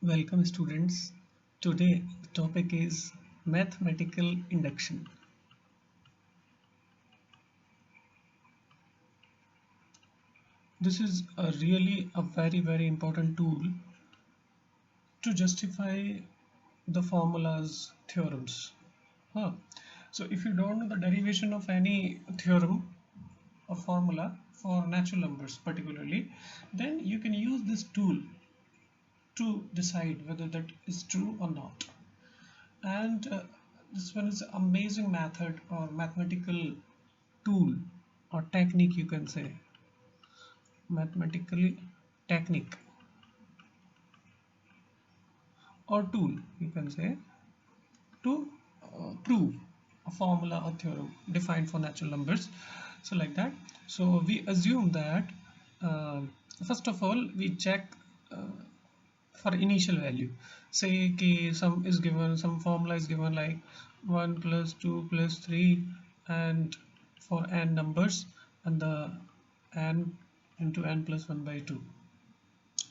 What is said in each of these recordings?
Welcome students. Today the topic is mathematical induction. This is a very important tool to justify the formulas theorems. Huh. So if you don't know the derivation of any theorem or formula for natural numbers particularly, then you can use this tool to decide whether that is true or not. And this one is an amazing method or mathematical tool or technique, you can say mathematical technique or tool, you can say, to prove a formula or theorem defined for natural numbers. So like that, so we assume that uh, first of all we check uh, for initial value. Say some is given, some formula is given like 1 plus 2 plus 3 and for n numbers, and the n into n plus 1 by 2.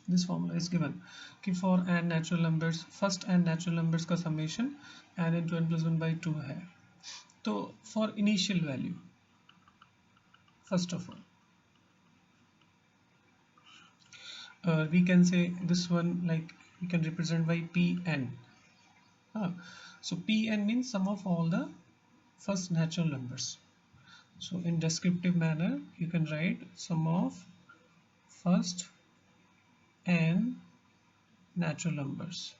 This formula is given कि for n natural numbers, first n natural numbers का summation n into n plus 1 by 2 है. तो for initial value, first of all, we can say this one like we can represent by Pn. So Pn means sum of all the first natural numbers. So in descriptive manner, you can write sum of first n natural numbers.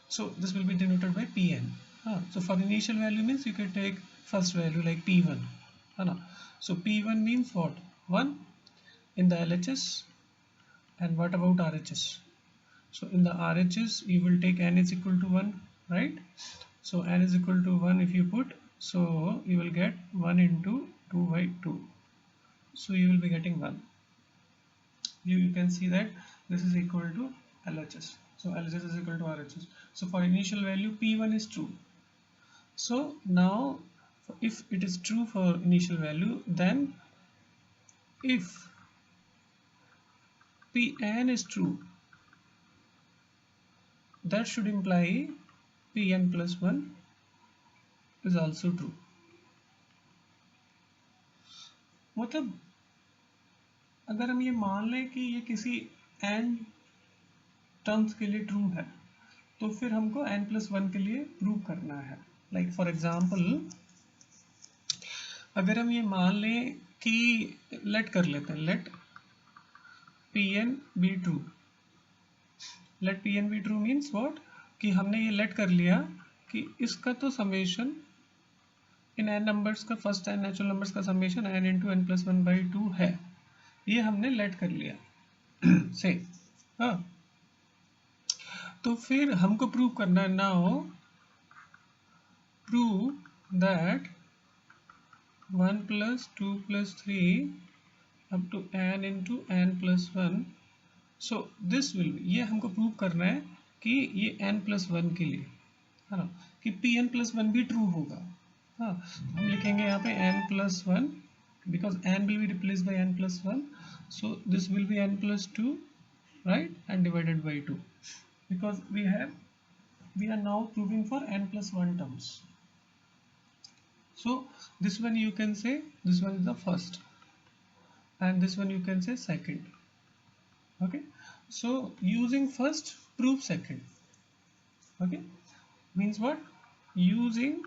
So this will be denoted by Pn. So for initial value means you can take first value like P1. So P1 means what? 1 in the LHS. And what about RHS? So in the RHS you will take n is equal to 1, right? So n is equal to 1 if you put, so you will get 1 into 2 by 2. So you will be getting 1. You can see that this is equal to LHS. So LHS is equal to RHS. So for initial value P1 is true. So now if it is true for initial value, then if Pn is true, that should imply Pn plus 1 is also true. मतलब अगर हम ये मान लें कि ये किसी n terms के लिए ट्रू है, तो फिर हमको n प्लस 1 के लिए प्रूव करना है. लाइक फॉर एग्जाम्पल, अगर हम ये मान लें कि लेट कर लेते हैं, let Pn be true. Let Pn be true means what, कि हमने ये लेट कर लिया कि इसका तो समेशन इन n नंबर्स का, फर्स्ट n नेचुरल नंबर्स का summation n into n plus 1 by 2 है. ये हमने लेट कर लिया से. हाँ, तो फिर हमको प्रूव करना है, now prove that 1 plus 2 plus 3 up to n into n plus 1. So this will be, ये हमको प्रूव करना है कि ये n plus 1 के लिए है ना, कि Pn plus 1 भी ट्रू होगा. हाँ, हम लिखेंगे यहाँ पे n plus 1 because n will be replaced by n plus 1. So this will be n plus 2, right, and divided by 2, because we are now proving for n plus 1 terms. So this one you can say this one is the first, and this one you can say second. Okay, so using first prove second. Okay, means what, using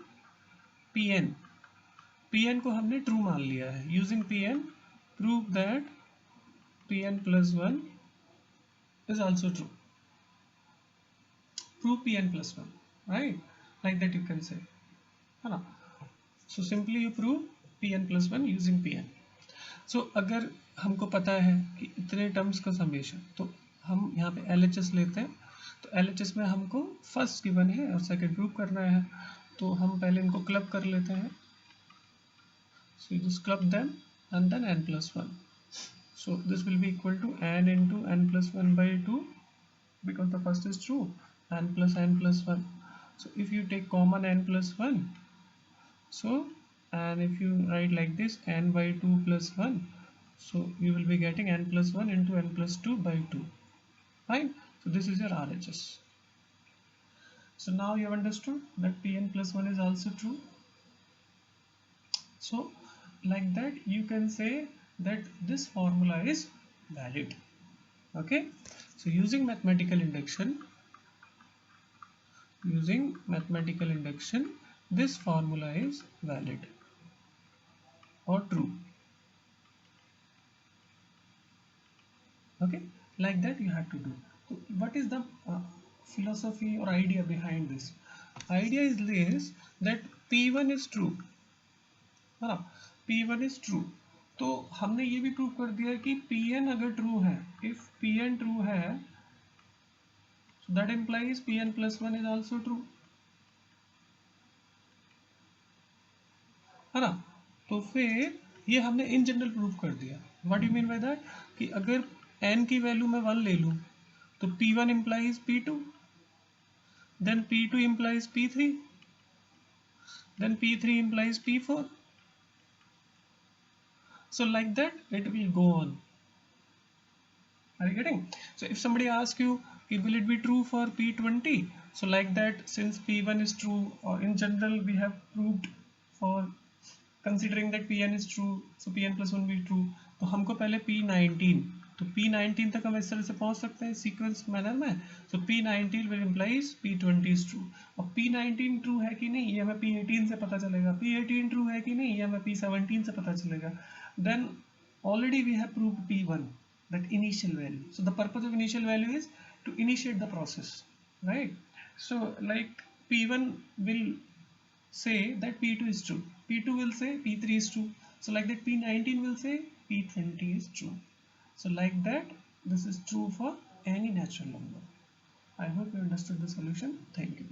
Pn को हमने true मान लिया है. Using Pn prove that Pn plus 1 is also true. Prove Pn plus 1, right, like that you can say, है ना. So simply you prove Pn plus 1 using Pn. So अगर हमको पता है कि इतने टर्म्स का समेशन, तो हम यहाँ पे LHS लेते हैं. तो LHS में हमको फर्स्ट गिवन है और सेकंड प्रूव करना है, तो हम पहले इनको क्लब कर लेते हैं. So you just club them and then n plus 1. So this will be equal to n into n plus 1 by 2, because the first is true, n plus 1. So if you take common n plus 1, so, and if you write like this n by 2 plus 1, so you will be getting n plus 1 into n plus 2 by 2. Fine. So this is your RHS. So now you have understood that Pn plus 1 is also true. So like that you can say that this formula is valid. Okay. So using mathematical induction, this formula is valid or true. Okay, like that you have to do. So what is the philosophy or idea behind this? Idea is this, that P1 is true, है ना, P1 is true. तो हमने ये भी prove कर दिया कि Pn अगर ट्रू है, if Pn ट्रू है, so that implies Pn plus 1 is also true, है ना. तो फिर ये हमने इन जनरल प्रूव कर दिया. What you mean by that, कि अगर n की वैल्यू मैं 1 ले लूँ तो P1 implies P2, then P2 implies P3, then P3 implies P4. So like that it will go on. Are you getting? So if somebody asks you, will it be true for P20? So like that, since P1 is true, or in general we have proved for considering that Pn is true, so Pn plus 1 भी true. तो हमको पहले P19, तो P19 तक हम इस तरह से पहुंच सकते हैं सीक्वेंस मैनर में. So P19 will implies P20 is true. अब P19 ट्रू है कि नहीं ये हमें P18 से पता चलेगा, P18 ट्रू है कि नहीं ये हमें P17 से पता चलेगा. Then already we have proved P1, that initial value. So the purpose of initial value is to initiate the process, right? So like P1 will say that P2 is true, P2 will say P3 is true, so like that P19 will say P20 is true. So like that this is true for any natural number. I hope you understood the solution. Thank you.